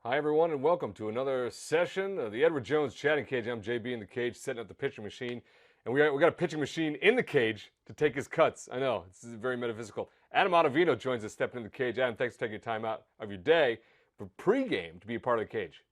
Hi, everyone, and welcome to another session of the Edward Jones Chatting Cage. I'm JB in the cage, setting up the pitching machine. And we got a pitching machine in the cage to take his cuts. I know, this is very metaphysical. Adam Ottavino joins us, stepping in the cage. Adam, thanks for taking time out of your day for pregame to be a part of the cage.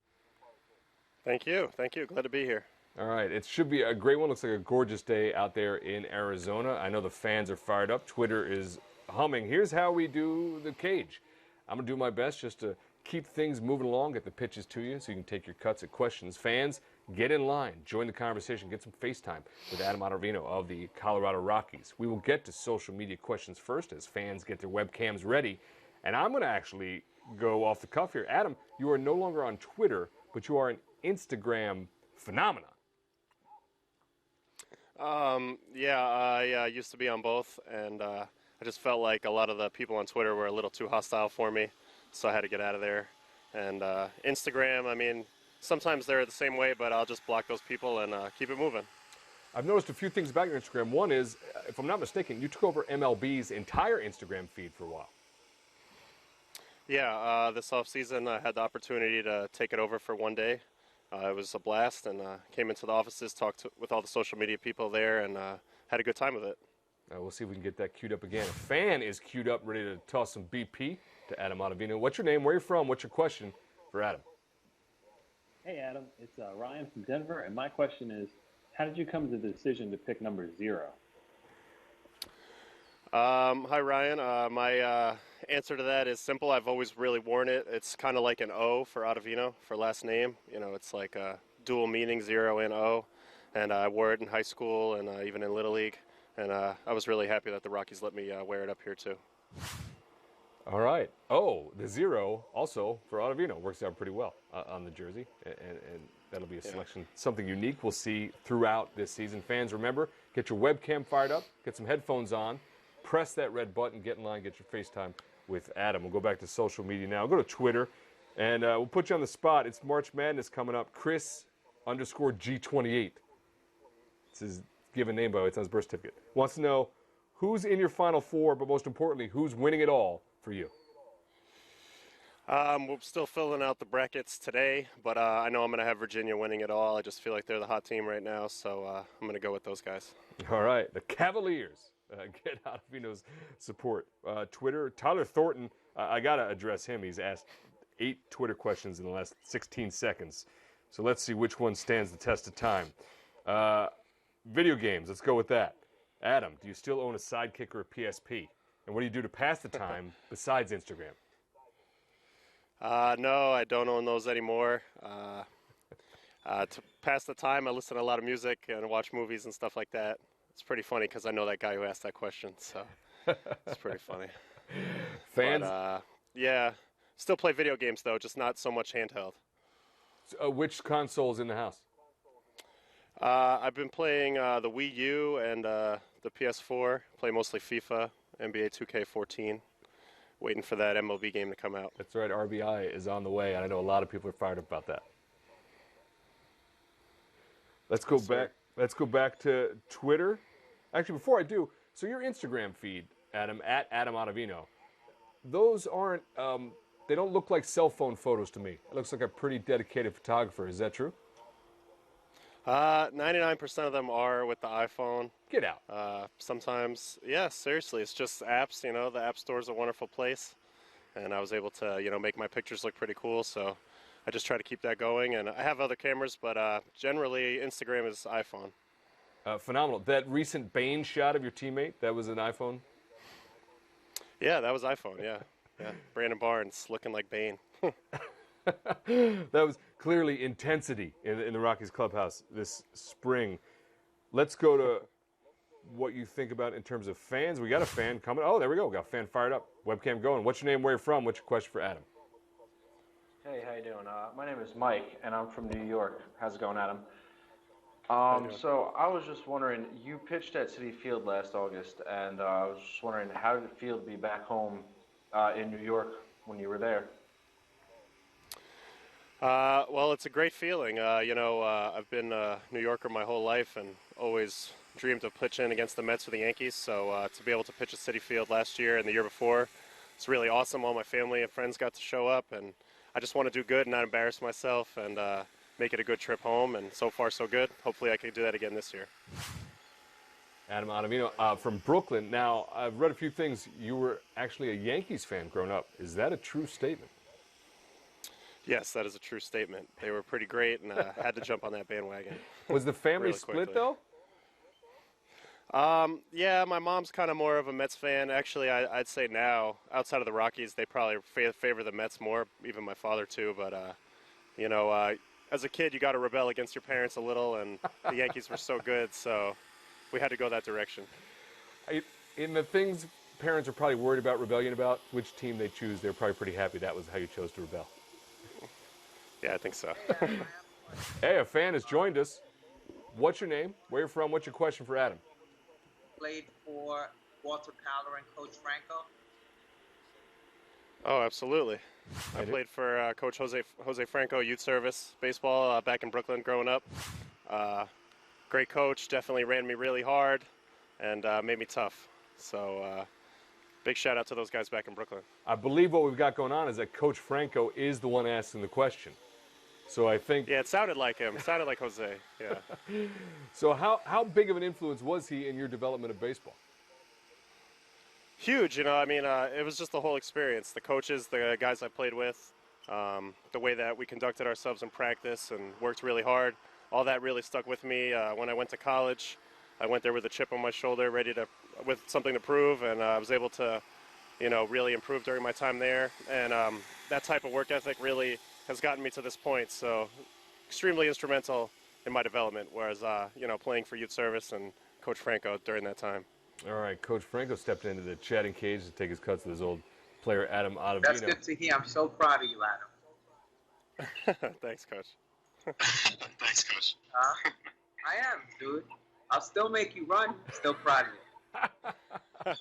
Thank you. Thank you. Glad to be here. All right, it should be a great one. Looks like a gorgeous day out there in Arizona. I know the fans are fired up. Twitter is humming. Here's how we do the cage. I'm going to do my best just to keep things moving along, get the pitches to you so you can take your cuts at questions. Fans, get in line, join the conversation, get some FaceTime with Adam Ottavino of the Colorado Rockies. We will get to social media questions first as fans get their webcams ready. And I'm going to actually go off the cuff here. Adam, you are no longer on Twitter, but you are an Instagram phenomenon. I used to be on both, and I just felt like a lot of the people on Twitter were a little too hostile for me, so I had to get out of there. And Instagram, I mean, sometimes they're the same way, but I'll just block those people and keep it moving. I've noticed a few things about your Instagram. One is, if I'm not mistaken, you took over MLB's entire Instagram feed for a while. Yeah, this offseason I had the opportunity to take it over for one day. It was a blast, and came into the offices, talked with all the social media people there, and had a good time with it. We'll see if we can get that queued up again. A fan is queued up, ready to toss some BP to Adam Ottavino. What's your name? Where are you from? What's your question for Adam? Hey, Adam. It's Ryan from Denver, and my question is, how did you come to the decision to pick number 0? Hi, Ryan. My answer to that is simple. I've always really worn it. It's kind of like an O for Ottavino for last name. You know, it's like a dual meaning, 0 and O. And I wore it in high school and even in Little League. And I was really happy that the Rockies let me wear it up here, too. All right. Oh, the 0 also for Ottavino works out pretty well on the jersey. And that'll be a selection, something unique we'll see throughout this season. Fans, remember, get your webcam fired up, get some headphones on, press that red button, get in line, get your FaceTime with Adam. We'll go back to social media now. We'll go to Twitter, and we'll put you on the spot. It's March Madness coming up. Chris_G28. It's his given name, by the way. It's on his birth certificate. Wants to know who's in your Final Four, but most importantly, who's winning it all for you? We're still filling out the brackets today, but I know I'm going to have Virginia winning it all. I just feel like they're the hot team right now, so I'm going to go with those guys. All right, the Cavaliers. Get Ottavino's support. Twitter, Tyler Thornton, I got to address him. He's asked 8 Twitter questions in the last 16 seconds. So let's see which one stands the test of time. Video games, let's go with that. Adam, do you still own a Sidekick or a PSP? And what do you do to pass the time besides Instagram? No, I don't own those anymore. To pass the time, I listen to a lot of music and watch movies and stuff like that. It's pretty funny because I know that guy who asked that question, so it's pretty funny. Fans? But, yeah, still play video games, though, just not so much handheld. Which console's in the house? I've been playing the Wii U and the PS4. Play mostly FIFA, NBA 2K14. Waiting for that MLB game to come out. That's right, RBI is on the way, and I know a lot of people are fired up about that. Let's go back. Let's go back to Twitter. Actually, before I do, so your Instagram feed, Adam, at Adam Ottavino, those aren't, they don't look like cell phone photos to me. It looks like a pretty dedicated photographer. Is that true? 99% of them are with the iPhone. Get out. Sometimes, yeah, seriously, it's just apps. You know, the App Store is a wonderful place. And I was able to, make my pictures look pretty cool. So I just try to keep that going. And I have other cameras, but generally Instagram is iPhone. Phenomenal. That recent Bane shot of your teammate, that was an iPhone? Yeah, that was iPhone, yeah. Brandon Barnes looking like Bane. That was clearly intensity in the Rockies clubhouse this spring. Let's go to what you think about in terms of fans. We got a fan coming. Oh, there we go. We got a fan fired up. Webcam going. What's your name? Where you from? What's your question for Adam? Hey, how you doing? My name is Mike, and I'm from New York. How's it going, Adam? So I was just wondering, you pitched at Citi Field last August, and I was just wondering, how did it feel to be back home in New York when you were there? Well, it's a great feeling. I've been a New Yorker my whole life and always dreamed of pitching against the Mets or the Yankees. So to be able to pitch at Citi Field last year and the year before, it's really awesome. All my family and friends got to show up, and I just want to do good and not embarrass myself and make it a good trip home. And so far, so good. Hopefully, I can do that again this year. Adam Ottavino from Brooklyn. Now, I've read a few things. You were actually a Yankees fan growing up. Is that a true statement? Yes, that is a true statement. They were pretty great, and had to jump on that bandwagon. Was the family really split, quickly. though? Yeah, my mom's kind of more of a Mets fan. Actually, I'd say now, outside of the Rockies, they probably favor the Mets more, even my father, too. But, as a kid, you got to rebel against your parents a little, and the Yankees were so good, so we had to go that direction. In the things parents are probably worried about rebellion about, which team they choose, they're probably pretty happy that was how you chose to rebel. Yeah, I think so. Hey, a fan has joined us. What's your name? Where you're from? What's your question for Adam? Played for Walter Powler and Coach Franco. Oh, absolutely. I played for Coach Jose Franco, youth service baseball back in Brooklyn growing up. Great coach, definitely ran me really hard and made me tough. So big shout out to those guys back in Brooklyn. I believe what we've got going on is that Coach Franco is the one asking the question. So I think... Yeah, it sounded like him. It sounded like Jose, yeah. So how big of an influence was he in your development of baseball? Huge, it was just the whole experience. The coaches, the guys I played with, the way that we conducted ourselves in practice and worked really hard, all that really stuck with me. When I went to college, I went there with a chip on my shoulder, with something to prove, and I was able to, really improve during my time there. And that type of work ethic really has gotten me to this point. So extremely instrumental in my development, whereas, playing for youth service and Coach Franco during that time. All right, Coach Franco stepped into the chatting cage to take his cuts with his old player, Adam Ottavino. That's good to hear. I'm so proud of you, Adam. Thanks, Coach. Thanks, Coach. I am, dude. I'll still make you run. Still proud of you.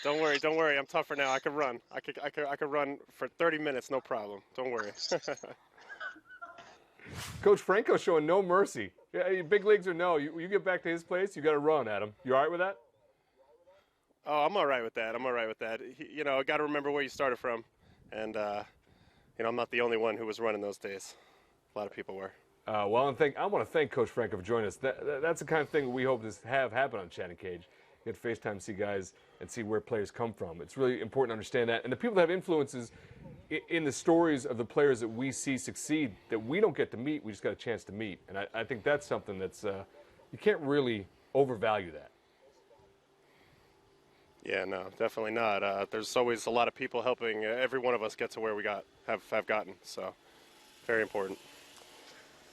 Don't worry. I'm tougher now. I can run. I could run for 30 minutes, no problem. Don't worry. Coach Franco showing no mercy. Yeah, big leagues or no, you get back to his place, you got to run, Adam. You all right with that? Oh, I'm all right with that. I got to remember where you started from, and I'm not the only one who was running those days. A lot of people were. I want to thank Coach Franco for joining us. That's the kind of thing we hope to have happen on Chatting Cage. Get FaceTime, see guys, and see where players come from. It's really important to understand that. And the people that have influences in the stories of the players that we see succeed that we don't get to meet, we just got a chance to meet. And I think that's something that's, you can't really overvalue that. Yeah, no, definitely not. There's always a lot of people helping every one of us get to where we have gotten. So very important.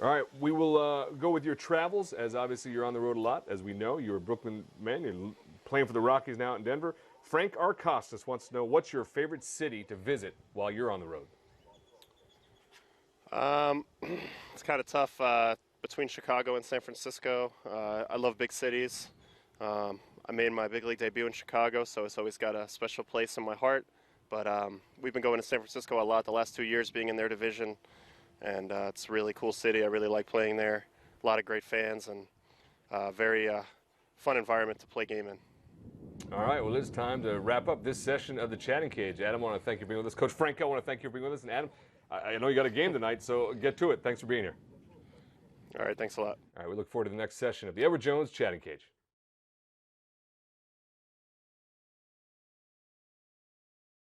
All right, we will go with your travels, as obviously you're on the road a lot. As we know, you're a Brooklyn man. You're playing for the Rockies now in Denver. Frank Arcostas wants to know, what's your favorite city to visit while you're on the road? It's kind of tough between Chicago and San Francisco. I love big cities. I made my big league debut in Chicago, so it's always got a special place in my heart. But we've been going to San Francisco a lot the last 2 years, being in their division. And it's a really cool city. I really like playing there. A lot of great fans and very fun environment to play game in. All right, well, it's time to wrap up this session of the Chatting Cage. Adam, I want to thank you for being with us. Coach Franco, I want to thank you for being with us. And Adam, I know you got a game tonight, so get to it. Thanks for being here. All right, thanks a lot. All right, we look forward to the next session of the Edward Jones Chatting Cage.